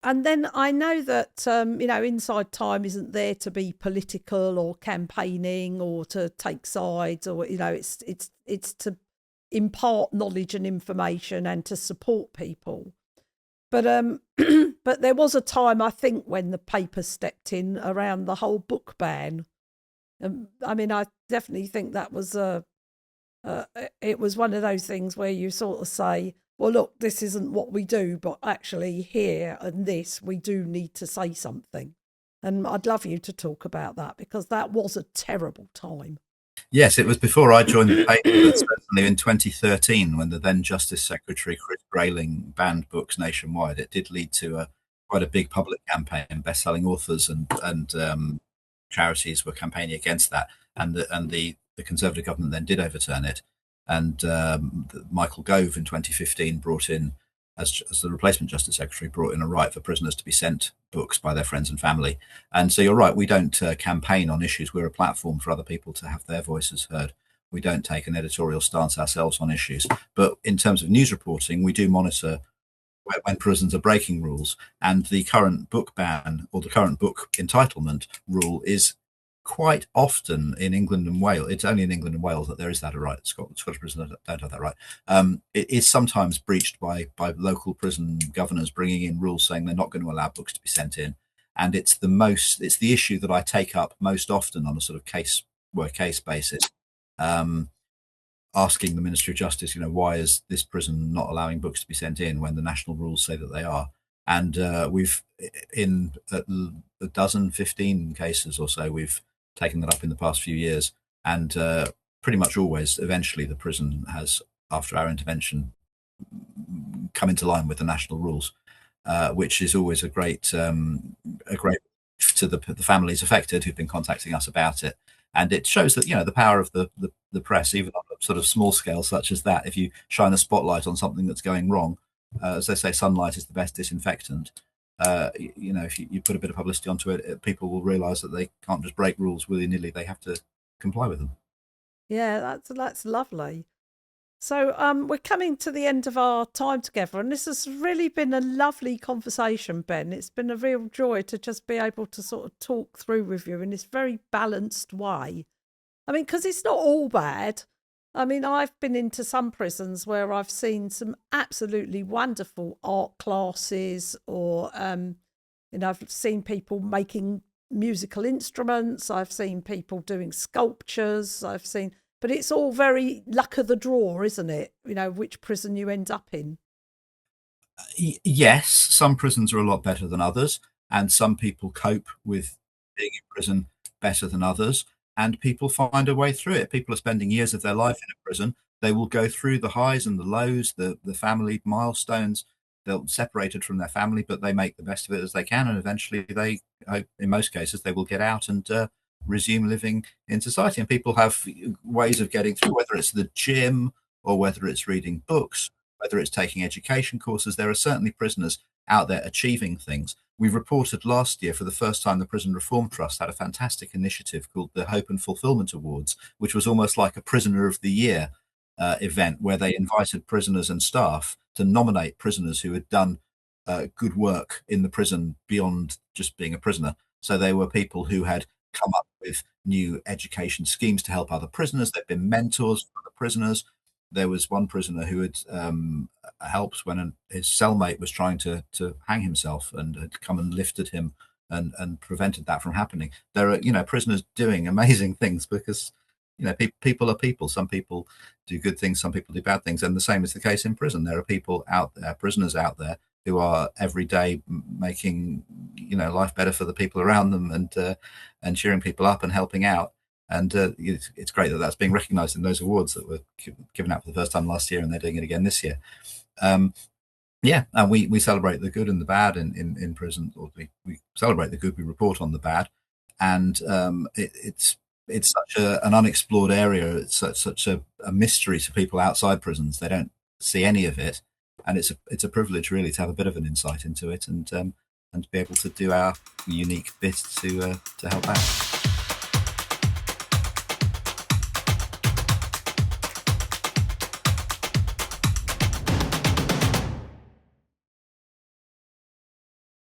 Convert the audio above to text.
And then I know that Inside Time isn't there to be political or campaigning or to take sides, or it's to impart knowledge and information and to support people. But but there was a time, I think, when the paper stepped in around the whole book ban. I mean, I definitely think that was it was one of those things where you sort of say, well, look, this isn't what we do, but actually here and this, we do need to say something. And I'd love you to talk about that, because that was a terrible time. Yes, it was before I joined the paper, but certainly in 2013, when the then Justice Secretary Chris Grayling banned books nationwide, it did lead to quite a big public campaign. Best-selling authors and charities were campaigning against that, and the Conservative government then did overturn it. And Michael Gove in 2015 brought in, as the replacement Justice Secretary, brought in a right for prisoners to be sent books by their friends and family. And so you're right, we don't campaign on issues. We're a platform for other people to have their voices heard. We don't take an editorial stance ourselves on issues. But in terms of news reporting, we do monitor when prisons are breaking rules. And the current book ban, or the current book entitlement rule, is quite often in England and Wales. It's only in England and Wales that there is that a right. Scottish prisoners don't have that right. It is sometimes breached by local prison governors bringing in rules saying they're not going to allow books to be sent in. And it's the issue that I take up most often on a sort of case basis, asking the Ministry of Justice, why is this prison not allowing books to be sent in when the national rules say that they are? And we've, in a dozen, 15 cases or so, we've taken that up in the past few years. And pretty much always, eventually, the prison has, after our intervention, come into line with the national rules, which is always a great to the families affected who've been contacting us about it. And it shows that the power of the press, even on a sort of small scale such as that, if you shine a spotlight on something that's going wrong, as they say, sunlight is the best disinfectant. If you put a bit of publicity onto it, people will realise that they can't just break rules willy nilly; they have to comply with them. Yeah, that's lovely. So we're coming to the end of our time together, and this has really been a lovely conversation, Ben. It's been a real joy to just be able to sort of talk through with you in this very balanced way. I mean, because it's not all bad. I mean, I've been into some prisons where I've seen some absolutely wonderful art classes, or I've seen people making musical instruments. I've seen people doing sculptures. But it's all very luck of the draw, isn't it? Which prison you end up in. Yes, some prisons are a lot better than others, and some people cope with being in prison better than others, and people find a way through it. People are spending years of their life in a prison. They will go through the highs and the lows, the family milestones. They're separated from their family, but they make the best of it as they can, and eventually in most cases, they will get out and resume living in society. And people have ways of getting through, whether it's the gym or whether it's reading books, whether it's taking education courses. There are certainly prisoners out there achieving things. We reported last year, for the first time, the Prison Reform Trust had a fantastic initiative called the Hope and Fulfillment Awards, which was almost like a Prisoner of the Year event, where they invited prisoners and staff to nominate prisoners who had done good work in the prison beyond just being a prisoner. So they were people who had come up with new education schemes to help other prisoners. They've been mentors for the prisoners. There was one prisoner who had helped when his cellmate was trying to hang himself, and had come and lifted him and prevented that from happening. There are prisoners doing amazing things, because people are people. Some people do good things, some people do bad things, and the same is the case in prison. There are people out there, prisoners out there, who are every day making life better for the people around them, and cheering people up and helping out. And it's great that that's being recognised in those awards that were given out for the first time last year, and they're doing it again this year. Yeah, and we celebrate the good and the bad in prison, or we celebrate the good, we report on the bad. And it's such an unexplored area. It's such a mystery to people outside prisons. They don't see any of it, and it's a privilege really to have a bit of an insight into it, and to be able to do our unique bit to help out.